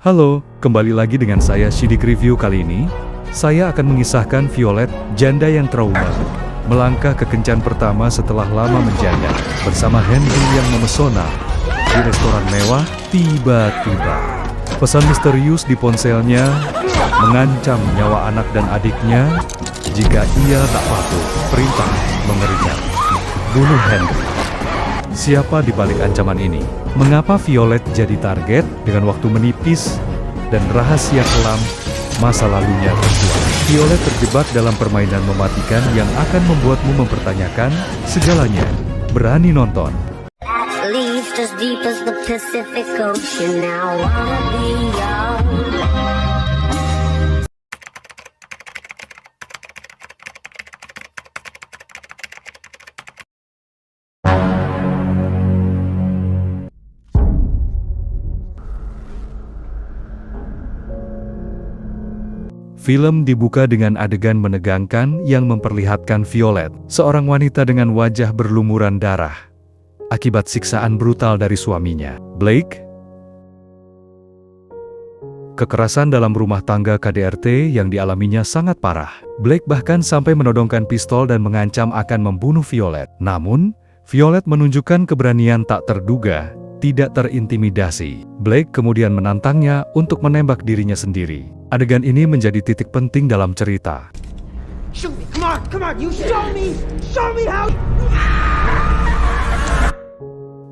Halo, kembali lagi dengan saya Shidik Review. Kali ini, saya akan mengisahkan Violet, janda yang trauma, melangkah ke kencan pertama setelah lama menjanda. Bersama Henry yang memesona, di restoran mewah, tiba-tiba pesan misterius di ponselnya mengancam nyawa anak dan adiknya jika ia tak patuh perintah mengerikan. Bunuh Henry. Siapa di balik ancaman ini? Mengapa Violet jadi target dengan waktu menipis dan rahasia kelam masa lalunya terkuak? Violet terjebak dalam permainan mematikan yang akan membuatmu mempertanyakan segalanya. Berani nonton? At least as deep as the Pacific Ocean, now wanna be young. Film dibuka dengan adegan menegangkan yang memperlihatkan Violet, seorang wanita dengan wajah berlumuran darah, akibat siksaan brutal dari suaminya, Blake. Kekerasan dalam rumah tangga KDRT yang dialaminya sangat parah. Blake bahkan sampai menodongkan pistol dan mengancam akan membunuh Violet. Namun, Violet menunjukkan keberanian tak terduga, tidak terintimidasi. Blake kemudian menantangnya untuk menembak dirinya sendiri. Adegan ini menjadi titik penting dalam cerita. Shoot me, come on, you show me how.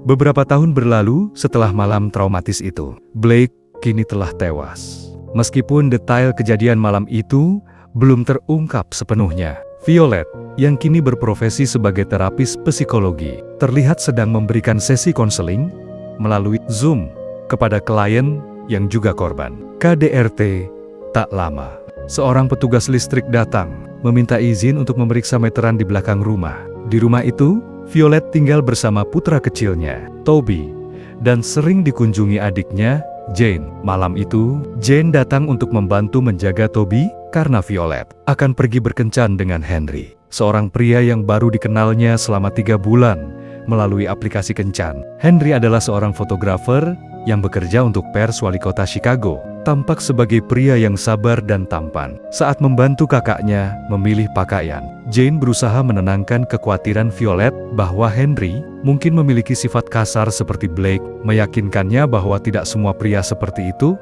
Beberapa tahun berlalu setelah malam traumatis itu, Blake kini telah tewas. Meskipun detail kejadian malam itu belum terungkap sepenuhnya, Violet, yang kini berprofesi sebagai terapis psikologi, terlihat sedang memberikan sesi konseling melalui Zoom kepada klien yang juga korban KDRT. Tak lama, seorang petugas listrik datang, meminta izin untuk memeriksa meteran di belakang rumah. Di rumah itu, Violet tinggal bersama putra kecilnya, Toby, dan sering dikunjungi adiknya, Jane. Malam itu, Jane datang untuk membantu menjaga Toby karena Violet akan pergi berkencan dengan Henry, seorang pria yang baru dikenalnya selama 3 bulan melalui aplikasi kencan. Henry adalah seorang fotografer yang bekerja untuk pers wali kota Chicago. Tampak sebagai pria yang sabar dan tampan. Saat membantu kakaknya memilih pakaian, Jane berusaha menenangkan kekhawatiran Violet bahwa Henry mungkin memiliki sifat kasar seperti Blake, meyakinkannya bahwa tidak semua pria seperti itu,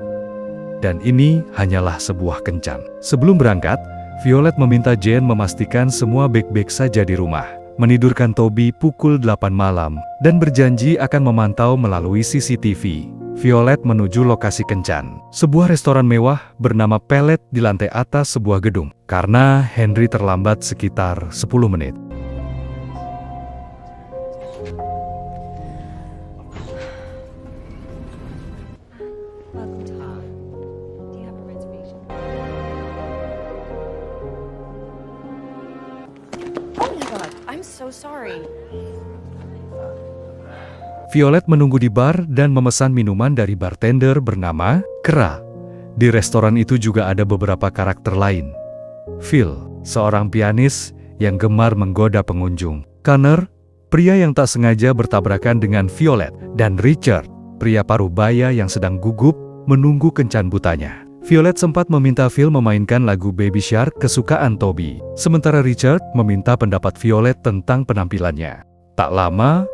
dan ini hanyalah sebuah kencan. Sebelum berangkat, Violet meminta Jane memastikan semua baik-baik saja di rumah, menidurkan Toby pukul 8 malam, dan berjanji akan memantau melalui CCTV. Violet menuju lokasi kencan, sebuah restoran mewah bernama Pelet di lantai atas sebuah gedung, karena Henry terlambat sekitar 10 menit. Oh my God, I'm so sorry. Violet menunggu di bar dan memesan minuman dari bartender bernama Kera. Di restoran itu juga ada beberapa karakter lain. Phil, seorang pianis yang gemar menggoda pengunjung. Connor, pria yang tak sengaja bertabrakan dengan Violet. Dan Richard, pria paruh baya yang sedang gugup menunggu kencan butanya. Violet sempat meminta Phil memainkan lagu Baby Shark kesukaan Toby. Sementara Richard meminta pendapat Violet tentang penampilannya. Tak lama,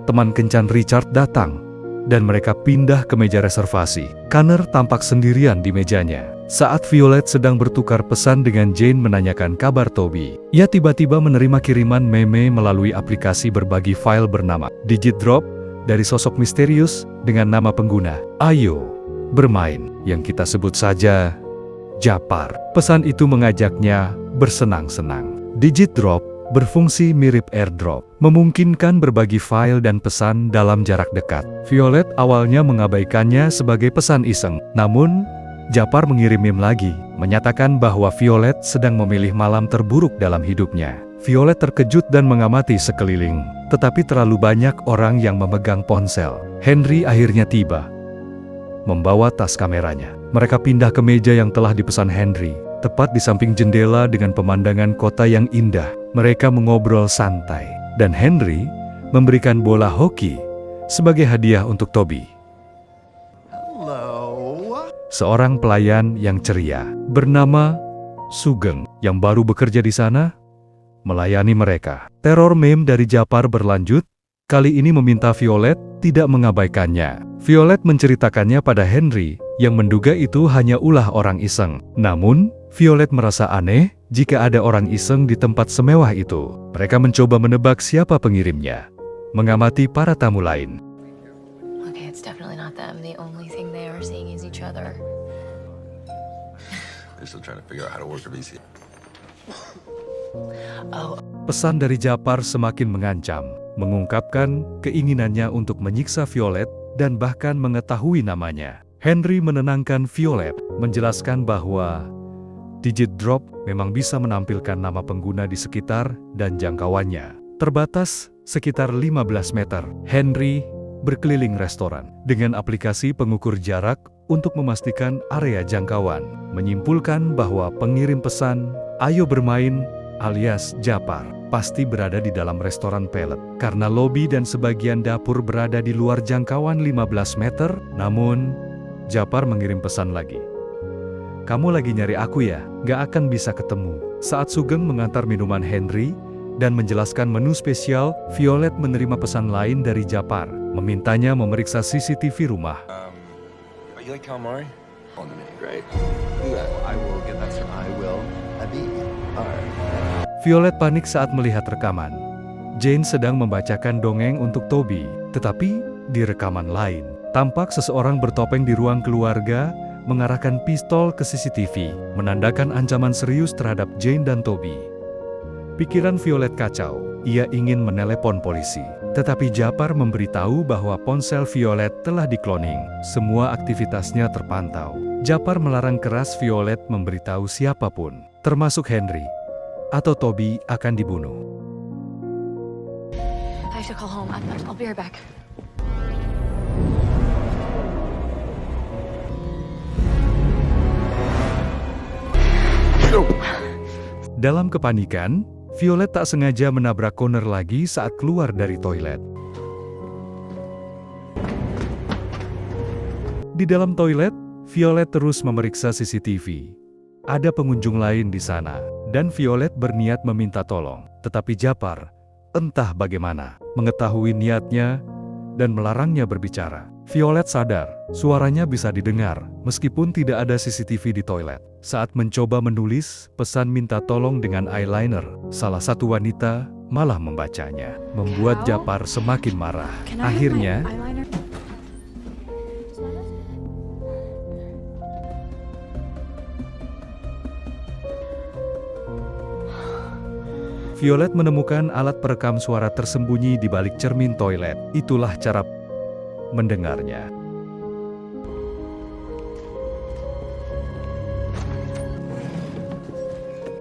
teman kencan Richard datang, dan mereka pindah ke meja reservasi. Connor tampak sendirian di mejanya. Saat Violet sedang bertukar pesan dengan Jane menanyakan kabar Toby, ia tiba-tiba menerima kiriman meme melalui aplikasi berbagi file bernama Digit Drop dari sosok misterius dengan nama pengguna Ayo Bermain, yang kita sebut saja Japar. Pesan itu mengajaknya bersenang-senang. Digit Drop berfungsi mirip airdrop, memungkinkan berbagi file dan pesan dalam jarak dekat. Violet awalnya mengabaikannya sebagai pesan iseng, namun Japar mengirim meme lagi, menyatakan bahwa Violet sedang memilih malam terburuk dalam hidupnya. Violet terkejut dan mengamati sekeliling, tetapi terlalu banyak orang yang memegang ponsel. Henry akhirnya tiba, membawa tas kameranya. Mereka pindah ke meja yang telah dipesan Henry, tepat di samping jendela dengan pemandangan kota yang indah. Mereka mengobrol santai, dan Henry memberikan bola hoki sebagai hadiah untuk Toby. Hello. seorang pelayan yang ceria, bernama Sugeng, yang baru bekerja di sana, melayani mereka. Teror meme dari Japar berlanjut, kali ini meminta Violet tidak mengabaikannya. Violet menceritakannya pada Henry, yang menduga itu hanya ulah orang iseng. Namun, Violet merasa aneh jika ada orang iseng di tempat semewah itu. Mereka mencoba menebak siapa pengirimnya, mengamati para tamu lain. Okay, it's definitely not them. The only thing they are seeing is each other. They're still trying to figure out how to work a VC. Oh, Pesan dari Japar semakin mengancam, mengungkapkan keinginannya untuk menyiksa Violet dan bahkan mengetahui namanya. Henry menenangkan Violet, menjelaskan bahwa digit drop memang bisa menampilkan nama pengguna di sekitar dan jangkauannya. Terbatas sekitar 15 meter. Henry berkeliling restoran dengan aplikasi pengukur jarak untuk memastikan area jangkauan. Menyimpulkan bahwa pengirim pesan, "Ayo bermain," alias Japar, pasti berada di dalam restoran pelet. Karena lobi dan sebagian dapur berada di luar jangkauan 15 meter, namun Japar mengirim pesan lagi. "Kamu lagi nyari aku ya? Gak akan bisa ketemu." Saat Sugeng mengantar minuman Henry dan menjelaskan menu spesial, Violet menerima pesan lain dari Japar, memintanya memeriksa CCTV rumah. Are you like calamari? On the menu, right? I will get that, sir. I will. Alright. Violet panik saat melihat rekaman. Jane sedang membacakan dongeng untuk Toby, tetapi di rekaman lain, tampak seseorang bertopeng di ruang keluarga, mengarahkan pistol ke CCTV, menandakan ancaman serius terhadap Jane dan Toby. Pikiran Violet kacau, ia ingin menelepon polisi. Tetapi Japar memberitahu bahwa ponsel Violet telah dikloning, semua aktivitasnya terpantau. Japar melarang keras Violet memberitahu siapapun, termasuk Henry, atau Toby akan dibunuh. I should call home. I'll be right back. Dalam kepanikan, Violet tak sengaja menabrak Connor lagi saat keluar dari toilet. Di dalam toilet, Violet terus memeriksa CCTV. Ada pengunjung lain di sana, dan Violet berniat meminta tolong. Tetapi Japar, entah bagaimana, mengetahui niatnya dan melarangnya berbicara. Violet sadar, suaranya bisa didengar, meskipun tidak ada CCTV di toilet. Saat mencoba menulis pesan minta tolong dengan eyeliner, salah satu wanita malah membacanya, membuat Japar semakin marah. Akhirnya, Violet menemukan alat perekam suara tersembunyi di balik cermin toilet. Itulah cara mendengarnya.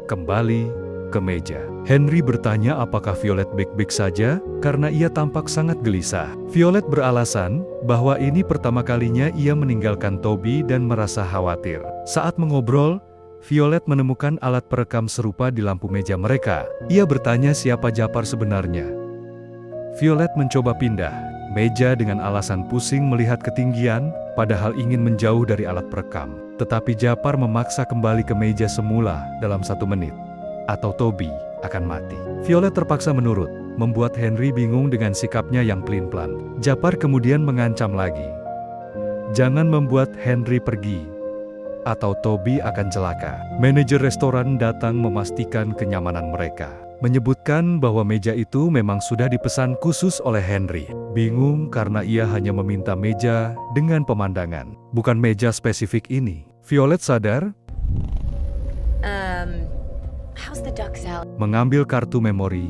Kembali ke meja. Henry bertanya apakah Violet baik-baik saja, karena ia tampak sangat gelisah. Violet beralasan bahwa ini pertama kalinya ia meninggalkan Toby dan merasa khawatir. Saat mengobrol, Violet menemukan alat perekam serupa di lampu meja mereka. Ia bertanya siapa Japar sebenarnya. Violet mencoba pindah meja dengan alasan pusing melihat ketinggian, padahal ingin menjauh dari alat perekam. Tetapi Japar memaksa kembali ke meja semula dalam 1 menit, atau Toby akan mati. Violet terpaksa menurut, membuat Henry bingung dengan sikapnya yang pelin-pelan. Japar kemudian mengancam lagi, "Jangan membuat Henry pergi, atau Toby akan celaka." Manajer restoran datang memastikan kenyamanan mereka, menyebutkan bahwa meja itu memang sudah dipesan khusus oleh Henry. Bingung karena ia hanya meminta meja dengan pemandangan, bukan meja spesifik ini. Violet sadar, How's the duck salad? mengambil kartu memori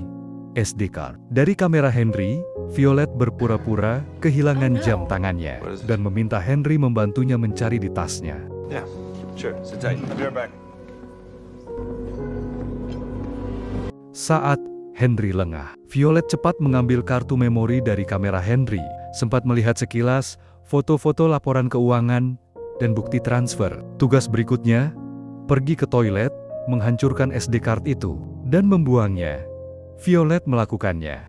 SD card. Dari kamera Henry, Violet berpura-pura kehilangan jam tangannya dan meminta Henry membantunya mencari di tasnya. Yeah, sure. Sit tight. I'll be right back. Saat Henry lengah, Violet cepat mengambil kartu memori dari kamera Henry, sempat melihat sekilas foto-foto laporan keuangan dan bukti transfer. Tugas berikutnya, pergi ke toilet, menghancurkan SD card itu, dan membuangnya. Violet melakukannya.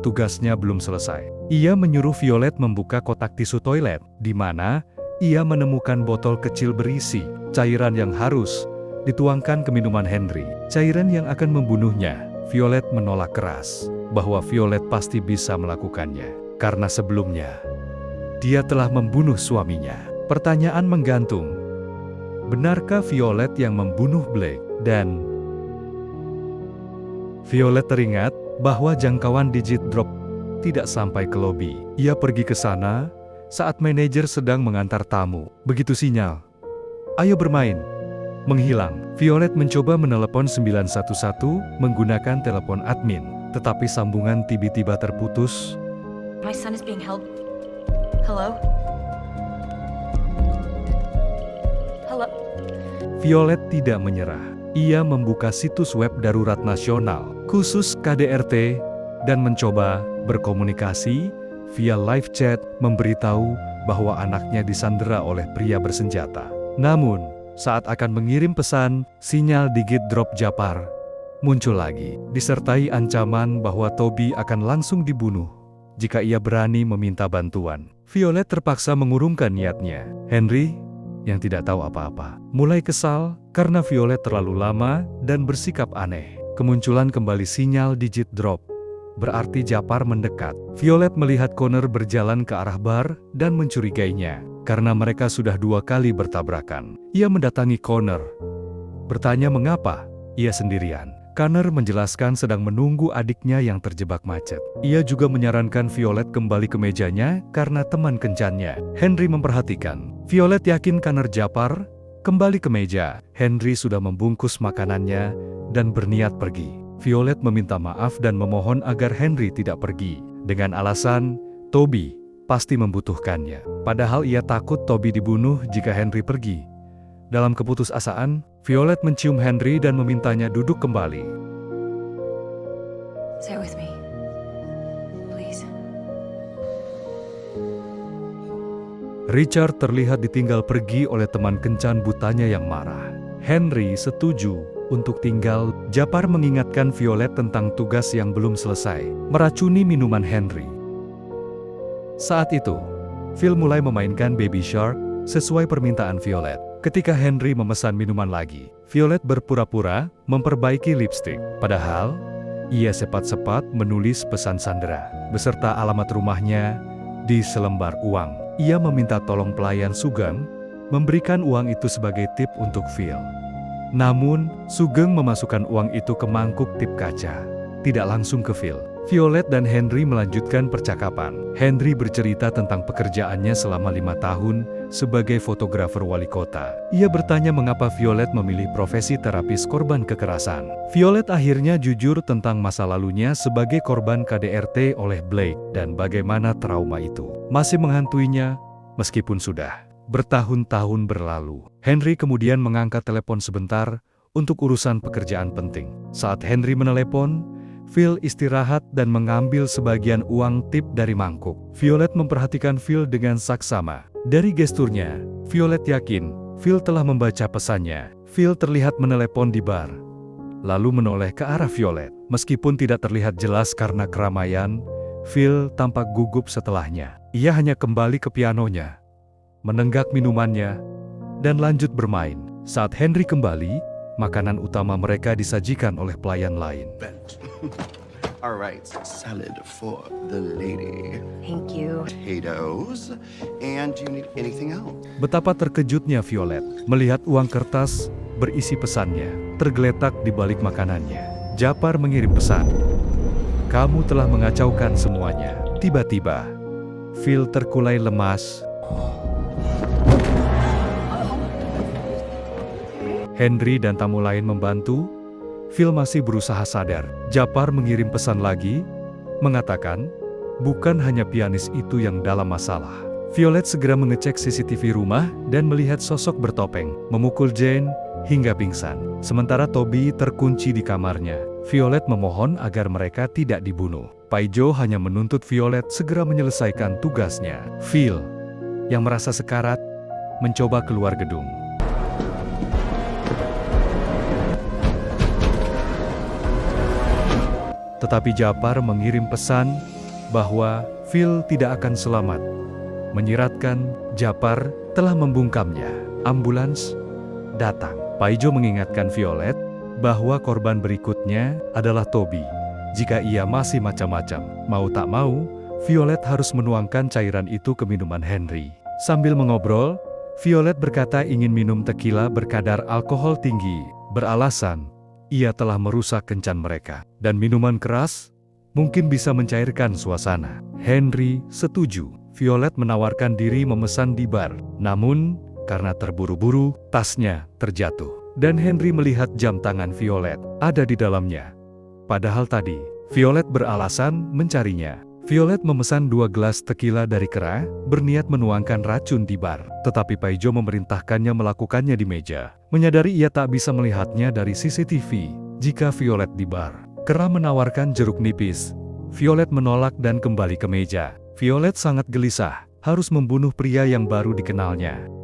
tugasnya belum selesai. Ia menyuruh Violet membuka kotak tisu toilet, di mana ia menemukan botol kecil berisi cairan yang harus dituangkan ke minuman Henry. Cairan yang akan membunuhnya. Violet menolak keras bahwa Violet pasti bisa melakukannya, karena sebelumnya dia telah membunuh suaminya. Pertanyaan menggantung. Benarkah Violet yang membunuh Blake? Dan Violet teringat bahwa jangkauan digit drop tidak sampai ke lobi. Ia pergi ke sana saat manajer sedang mengantar tamu. Begitu sinyal, "Ayo bermain," menghilang. Violet mencoba menelepon 911 menggunakan telepon admin, tetapi sambungan tiba-tiba terputus. My son is being held. Hello? Hello? Violet tidak menyerah. Ia membuka situs web darurat nasional khusus KDRT dan mencoba berkomunikasi via live chat memberitahu bahwa anaknya disandera oleh pria bersenjata. Namun, saat akan mengirim pesan, sinyal digit drop Japar muncul lagi, disertai ancaman bahwa Toby akan langsung dibunuh jika ia berani meminta bantuan. Violet terpaksa mengurungkan niatnya. Henry, yang tidak tahu apa-apa, mulai kesal karena Violet terlalu lama dan bersikap aneh. Kemunculan kembali sinyal digit drop, berarti Japar mendekat. Violet melihat Connor berjalan ke arah bar dan mencurigainya, karena mereka sudah 2 kali bertabrakan. Ia mendatangi Connor, bertanya mengapa ia sendirian. Connor menjelaskan sedang menunggu adiknya yang terjebak macet. Ia juga menyarankan Violet kembali ke mejanya karena teman kencannya. Henry memperhatikan. Violet yakin Connor Japar kembali ke meja. Henry sudah membungkus makanannya dan berniat pergi. Violet meminta maaf dan memohon agar Henry tidak pergi, dengan alasan Toby pasti membutuhkannya. Padahal ia takut Toby dibunuh jika Henry pergi. Dalam keputusasaan, Violet mencium Henry dan memintanya duduk kembali. Stay with me. Please. Richard terlihat ditinggal pergi oleh teman kencan butanya yang marah. Henry setuju untuk tinggal. Japar mengingatkan Violet tentang tugas yang belum selesai, meracuni minuman Henry. Saat itu, Phil mulai memainkan Baby Shark sesuai permintaan Violet. Ketika Henry memesan minuman lagi, Violet berpura-pura memperbaiki lipstik. Padahal, ia cepat-cepat menulis pesan sandera, beserta alamat rumahnya di selembar uang. Ia meminta tolong pelayan Sugeng memberikan uang itu sebagai tip untuk Phil. Namun, Sugeng memasukkan uang itu ke mangkuk tip kaca, tidak langsung ke Phil. Violet dan Henry melanjutkan percakapan. Henry bercerita tentang pekerjaannya selama 5 tahun sebagai fotografer wali kota. Ia bertanya mengapa Violet memilih profesi terapis korban kekerasan. Violet akhirnya jujur tentang masa lalunya sebagai korban KDRT oleh Blake dan bagaimana trauma itu masih menghantuinya meskipun sudah bertahun-tahun berlalu. Henry kemudian mengangkat telepon sebentar untuk urusan pekerjaan penting. Saat Henry menelepon, Phil istirahat dan mengambil sebagian uang tip dari mangkuk. Violet memperhatikan Phil dengan saksama. Dari gesturnya, Violet yakin Phil telah membaca pesannya. Phil terlihat menelepon di bar, lalu menoleh ke arah Violet. Meskipun tidak terlihat jelas karena keramaian, Phil tampak gugup setelahnya. Ia hanya kembali ke pianonya, menenggak minumannya, dan lanjut bermain. Saat Henry kembali, makanan utama mereka disajikan oleh pelayan lain. All right, salad for the lady. Thank you. Potatoes. And do you need anything else? Betapa terkejutnya Violet melihat uang kertas berisi pesannya tergeletak di balik makanannya. Japar mengirim pesan, "Kamu telah mengacaukan semuanya." Tiba-tiba, Phil terkulai lemas. Henry dan tamu lain membantu. Phil masih berusaha sadar. Japar mengirim pesan lagi, mengatakan, bukan hanya pianis itu yang dalam masalah. Violet segera mengecek CCTV rumah dan melihat sosok bertopeng, memukul Jane hingga pingsan. Sementara Toby terkunci di kamarnya. Violet memohon agar mereka tidak dibunuh. Paijo hanya menuntut Violet segera menyelesaikan tugasnya. Phil, yang merasa sekarat, mencoba keluar gedung. Tetapi Japar mengirim pesan bahwa Phil tidak akan selamat. Menyiratkan, Japar telah membungkamnya. Ambulans datang. Paijo mengingatkan Violet bahwa korban berikutnya adalah Toby. Jika ia masih macam-macam, mau tak mau, Violet harus menuangkan cairan itu ke minuman Henry. Sambil mengobrol, Violet berkata ingin minum tequila berkadar alkohol tinggi, beralasan ia telah merusak kencan mereka. Dan minuman keras mungkin bisa mencairkan suasana. Henry setuju. Violet menawarkan diri memesan di bar. Namun, karena terburu-buru, tasnya terjatuh. Dan Henry melihat jam tangan Violet ada di dalamnya. Padahal tadi, Violet beralasan mencarinya. Violet memesan 2 gelas tequila dari Kera, berniat menuangkan racun di bar. Tetapi Paijo memerintahkannya melakukannya di meja. Menyadari ia tak bisa melihatnya dari CCTV jika Violet di bar. Kera menawarkan jeruk nipis. Violet menolak dan kembali ke meja. Violet sangat gelisah, harus membunuh pria yang baru dikenalnya.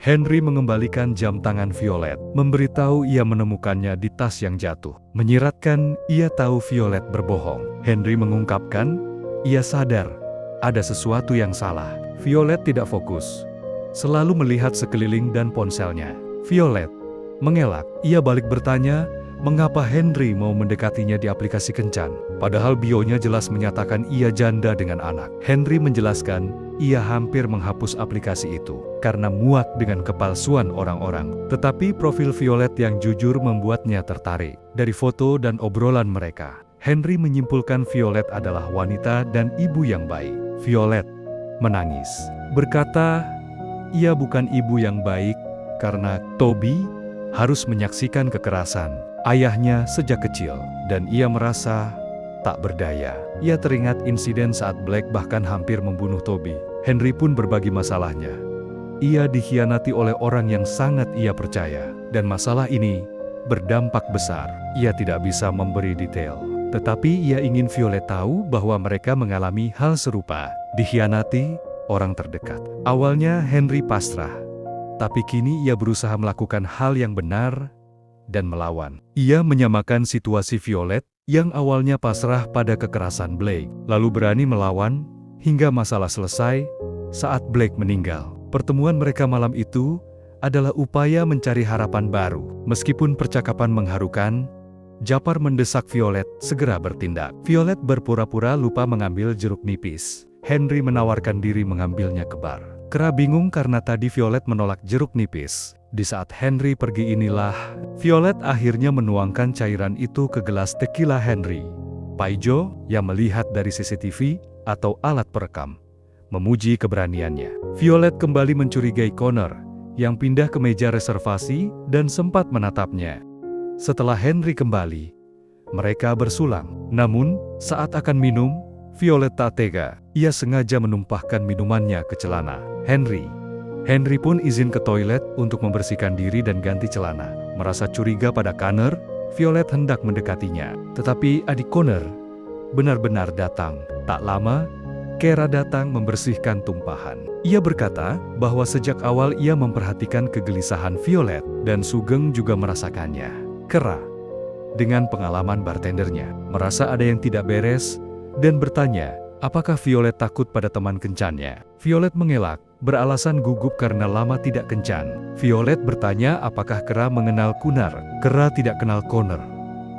Henry mengembalikan jam tangan Violet, memberitahu ia menemukannya di tas yang jatuh. Menyiratkan, ia tahu Violet berbohong. Henry mengungkapkan, ia sadar ada sesuatu yang salah. Violet tidak fokus, selalu melihat sekeliling dan ponselnya. Violet mengelak. Ia balik bertanya, mengapa Henry mau mendekatinya di aplikasi kencan? Padahal bionya jelas menyatakan ia janda dengan anak. Henry menjelaskan, ia hampir menghapus aplikasi itu karena muak dengan kepalsuan orang-orang. Tetapi profil Violet yang jujur membuatnya tertarik. Dari foto dan obrolan mereka, Henry menyimpulkan Violet adalah wanita dan ibu yang baik. Violet menangis, berkata, ia bukan ibu yang baik karena Toby harus menyaksikan kekerasan ayahnya sejak kecil, dan ia merasa tak berdaya. Ia teringat insiden saat Blake bahkan hampir membunuh Toby. Henry pun berbagi masalahnya. Ia dikhianati oleh orang yang sangat ia percaya, dan masalah ini berdampak besar. Ia tidak bisa memberi detail, tetapi ia ingin Violet tahu bahwa mereka mengalami hal serupa, dikhianati orang terdekat. Awalnya Henry pasrah, tapi kini ia berusaha melakukan hal yang benar dan melawan. Ia menyamakan situasi Violet yang awalnya pasrah pada kekerasan Blake, lalu berani melawan hingga masalah selesai saat Blake meninggal. Pertemuan mereka malam itu adalah upaya mencari harapan baru. Meskipun percakapan mengharukan, Japar mendesak Violet segera bertindak. Violet berpura-pura lupa mengambil jeruk nipis. Henry menawarkan diri mengambilnya ke bar. Kera bingung karena tadi Violet menolak jeruk nipis. Di saat Henry pergi inilah, Violet akhirnya menuangkan cairan itu ke gelas tequila Henry. Paijo, yang melihat dari CCTV atau alat perekam, memuji keberaniannya. Violet kembali mencurigai Connor, yang pindah ke meja reservasi dan sempat menatapnya. Setelah Henry kembali, mereka bersulang. Namun, saat akan minum, Violet tak tega. Ia sengaja menumpahkan minumannya ke celana Henry pun izin ke toilet untuk membersihkan diri dan ganti celana. Merasa curiga pada Connor, Violet hendak mendekatinya. Tetapi adik Connor benar-benar datang. Tak lama, Kera datang membersihkan tumpahan. Ia berkata bahwa sejak awal ia memperhatikan kegelisahan Violet, dan Sugeng juga merasakannya. Kera, dengan pengalaman bartendernya, merasa ada yang tidak beres, dan bertanya, apakah Violet takut pada teman kencannya? Violet mengelak, beralasan gugup karena lama tidak kencan. Violet bertanya apakah Kera mengenal Kunar. Kera tidak kenal Connor,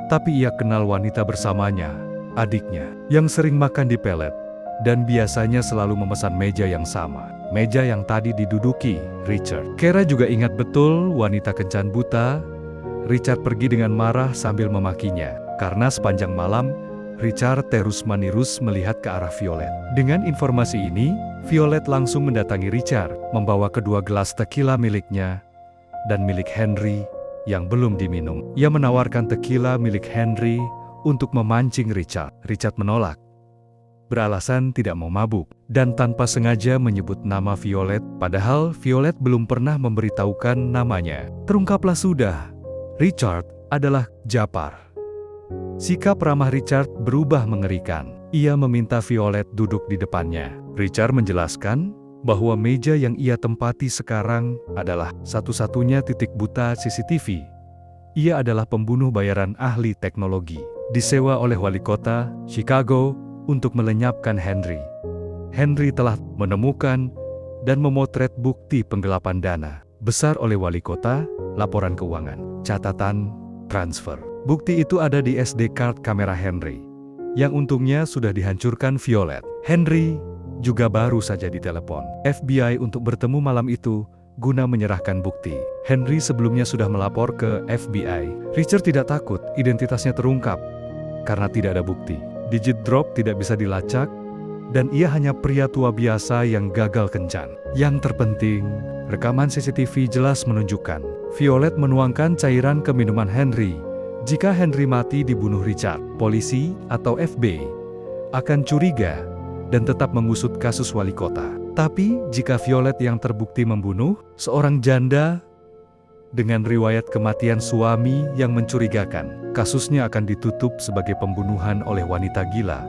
tapi ia kenal wanita bersamanya, adiknya, yang sering makan di pelet, dan biasanya selalu memesan meja yang sama. Meja yang tadi diduduki Richard. Kera juga ingat betul wanita kencan buta. Richard pergi dengan marah sambil memakinya, karena sepanjang malam, Richard terus-menerus melihat ke arah Violet. Dengan informasi ini, Violet langsung mendatangi Richard, membawa kedua gelas tequila miliknya dan milik Henry yang belum diminum. Ia menawarkan tequila milik Henry untuk memancing Richard. Richard menolak, beralasan tidak mau mabuk, dan tanpa sengaja menyebut nama Violet, padahal Violet belum pernah memberitahukan namanya. Terungkaplah sudah, Richard adalah Japar. Sikap ramah Richard berubah mengerikan. Ia meminta Violet duduk di depannya. Richard menjelaskan bahwa meja yang ia tempati sekarang adalah satu-satunya titik buta CCTV Ia adalah pembunuh bayaran ahli teknologi, disewa oleh wali kota Chicago untuk melenyapkan Henry. Henry telah menemukan dan memotret bukti penggelapan dana besar oleh wali kota, laporan keuangan, catatan, transfer. Bukti itu ada di SD card kamera Henry, yang untungnya sudah dihancurkan Violet. Henry juga baru saja ditelepon FBI untuk bertemu malam itu guna menyerahkan bukti. Henry sebelumnya sudah melapor ke FBI. Richard tidak takut identitasnya terungkap karena tidak ada bukti. Digit drop tidak bisa dilacak, dan ia hanya pria tua biasa yang gagal kencan. Yang terpenting, rekaman CCTV jelas menunjukkan Violet menuangkan cairan ke minuman Henry. Jika Henry mati dibunuh Richard, polisi atau FBI akan curiga dan tetap mengusut kasus wali kota. Tapi, jika Violet yang terbukti membunuh seorang janda dengan riwayat kematian suami yang mencurigakan, kasusnya akan ditutup sebagai pembunuhan oleh wanita gila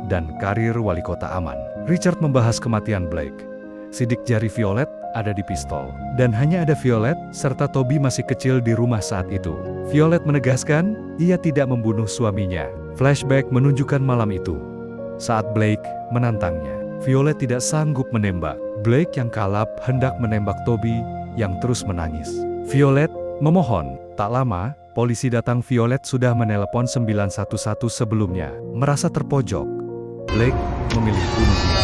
dan karir wali kota aman. Richard membahas kematian Blake. Sidik jari Violet ada di pistol, dan hanya ada Violet serta Toby masih kecil di rumah saat itu. Violet menegaskan ia tidak membunuh suaminya. Flashback menunjukkan malam itu, saat Blake menantangnya. Violet tidak sanggup menembak. Blake yang kalap hendak menembak Toby yang terus menangis. Violet memohon. Tak lama, polisi datang. Violet sudah menelepon 911 sebelumnya. Merasa terpojok, Blake memilih bunuh diri.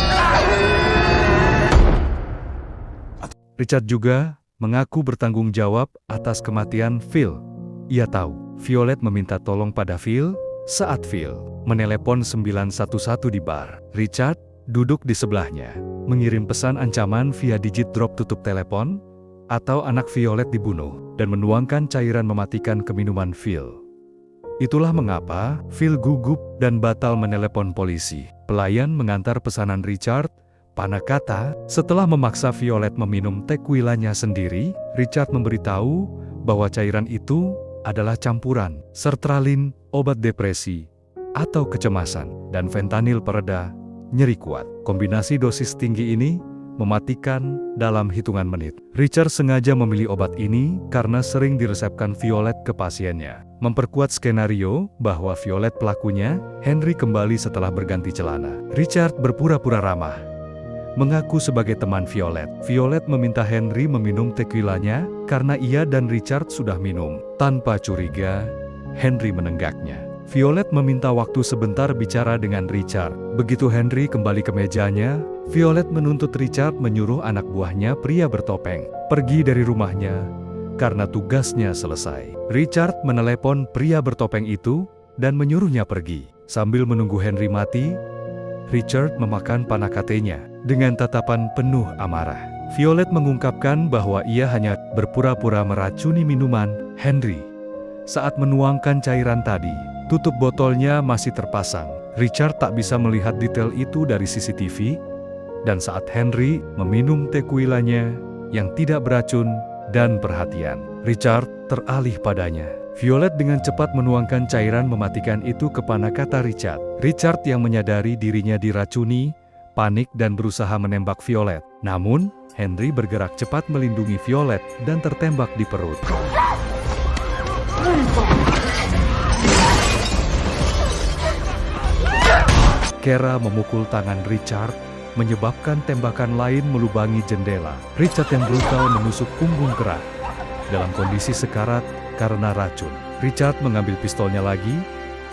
Richard juga mengaku bertanggung jawab atas kematian Phil. Ia tahu Violet meminta tolong pada Phil saat Phil menelepon 911 di bar. Richard duduk di sebelahnya, mengirim pesan ancaman via digit drop tutup telepon, atau anak Violet dibunuh, dan menuangkan cairan mematikan ke minuman Phil. Itulah mengapa Phil gugup dan batal menelepon polisi. Pelayan mengantar pesanan Richard, Panakata. Setelah memaksa Violet meminum tequilanya sendiri, Richard memberitahu bahwa cairan itu adalah campuran sertralin, obat depresi atau kecemasan, dan fentanyl pereda nyeri kuat. Kombinasi dosis tinggi ini mematikan dalam hitungan menit. Richard sengaja memilih obat ini karena sering diresepkan Violet ke pasiennya. Memperkuat skenario bahwa Violet pelakunya, Henry kembali setelah berganti celana. Richard berpura-pura ramah, mengaku sebagai teman Violet. Violet meminta Henry meminum tequilanya karena ia dan Richard sudah minum. Tanpa curiga, Henry menenggaknya. Violet meminta waktu sebentar bicara dengan Richard. Begitu Henry kembali ke mejanya, Violet menuntut Richard menyuruh anak buahnya pria bertopeng pergi dari rumahnya karena tugasnya selesai. Richard menelepon pria bertopeng itu dan menyuruhnya pergi. Sambil menunggu Henry mati, Richard memakan panakatenya dengan tatapan penuh amarah. Violet mengungkapkan bahwa ia hanya berpura-pura meracuni minuman Henry. Saat menuangkan cairan tadi, tutup botolnya masih terpasang. Richard tak bisa melihat detail itu dari CCTV, dan saat Henry meminum tequilanya yang tidak beracun dan perhatian, Richard teralih padanya. Violet dengan cepat menuangkan cairan mematikan itu ke panakata Richard. Richard yang menyadari dirinya diracuni, panik dan berusaha menembak Violet. Namun, Henry bergerak cepat melindungi Violet dan tertembak di perut. Kara memukul tangan Richard, menyebabkan tembakan lain melubangi jendela. Richard yang brutal menusuk punggung Kara dalam kondisi sekarat karena racun. Richard mengambil pistolnya lagi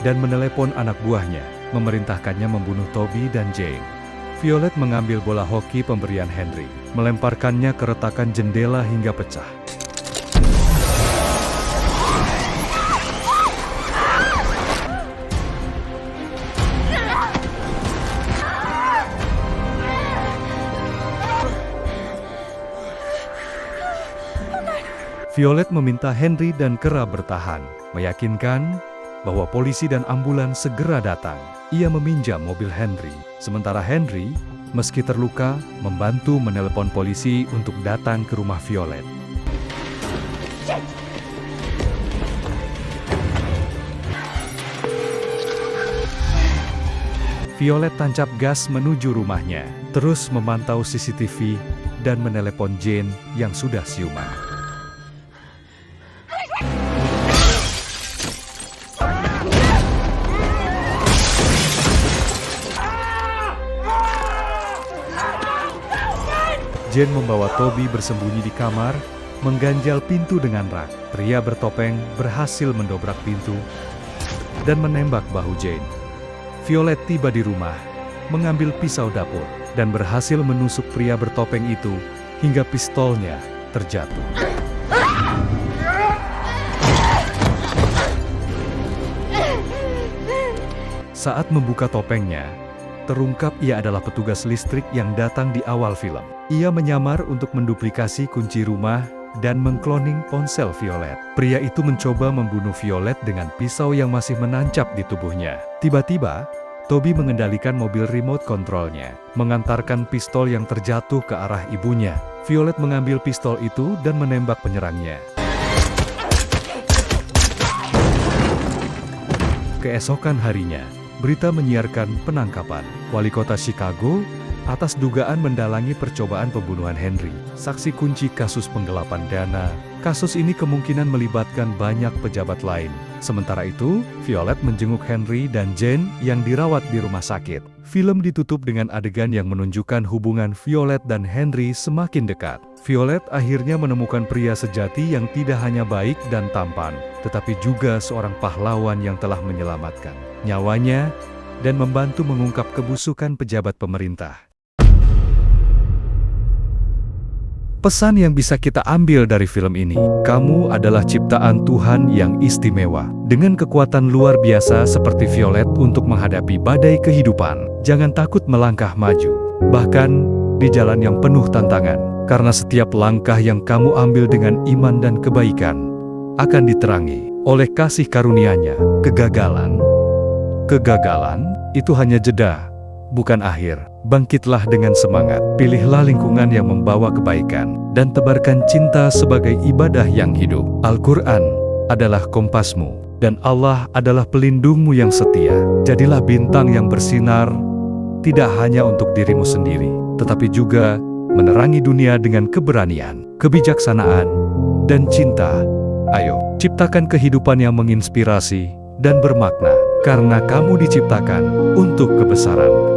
dan menelepon anak buahnya, memerintahkannya membunuh Toby dan Jane. Violet mengambil bola hoki pemberian Henry, melemparkannya ke retakan jendela hingga pecah. Violet meminta Henry dan Kara bertahan, meyakinkan bahwa polisi dan ambulan segera datang. Ia meminjam mobil Henry, sementara Henry, meski terluka, membantu menelepon polisi untuk datang ke rumah Violet. Violet tancap gas menuju rumahnya, terus memantau CCTV dan menelepon Jane yang sudah siuman. Jane membawa Toby bersembunyi di kamar, mengganjal pintu dengan rak. Pria bertopeng berhasil mendobrak pintu dan menembak bahu Jane. Violet tiba di rumah, mengambil pisau dapur, dan berhasil menusuk pria bertopeng itu hingga pistolnya terjatuh. Saat membuka topengnya, terungkap ia adalah petugas listrik yang datang di awal film. Ia menyamar untuk menduplikasi kunci rumah dan mengkloning ponsel Violet. Pria itu mencoba membunuh Violet dengan pisau yang masih menancap di tubuhnya. Tiba-tiba, Toby mengendalikan mobil remote controlnya, mengantarkan pistol yang terjatuh ke arah ibunya. Violet mengambil pistol itu dan menembak penyerangnya. Keesokan harinya, berita menyiarkan penangkapan wali kota Chicago atas dugaan mendalangi percobaan pembunuhan Henry. Saksi kunci kasus penggelapan dana. Kasus ini kemungkinan melibatkan banyak pejabat lain. Sementara itu, Violet menjenguk Henry dan Jane yang dirawat di rumah sakit. Film ditutup dengan adegan yang menunjukkan hubungan Violet dan Henry semakin dekat. Violet akhirnya menemukan pria sejati yang tidak hanya baik dan tampan, tetapi juga seorang pahlawan yang telah menyelamatkan nyawanya dan membantu mengungkap kebusukan pejabat pemerintah. Pesan yang bisa kita ambil dari film ini, kamu adalah ciptaan Tuhan yang istimewa. Dengan kekuatan luar biasa seperti Violet untuk menghadapi badai kehidupan, jangan takut melangkah maju, bahkan di jalan yang penuh tantangan. Karena setiap langkah yang kamu ambil dengan iman dan kebaikan, akan diterangi oleh kasih karunia-Nya. Kegagalan itu hanya jeda, bukan akhir. Bangkitlah dengan semangat, pilihlah lingkungan yang membawa kebaikan, dan tebarkan cinta sebagai ibadah yang hidup. Al-Quran adalah kompasmu, dan Allah adalah pelindungmu yang setia. Jadilah bintang yang bersinar, tidak hanya untuk dirimu sendiri, tetapi juga menerangi dunia dengan keberanian, kebijaksanaan, dan cinta. Ayo, ciptakan kehidupan yang menginspirasi dan bermakna, karena kamu diciptakan untuk kebesaran.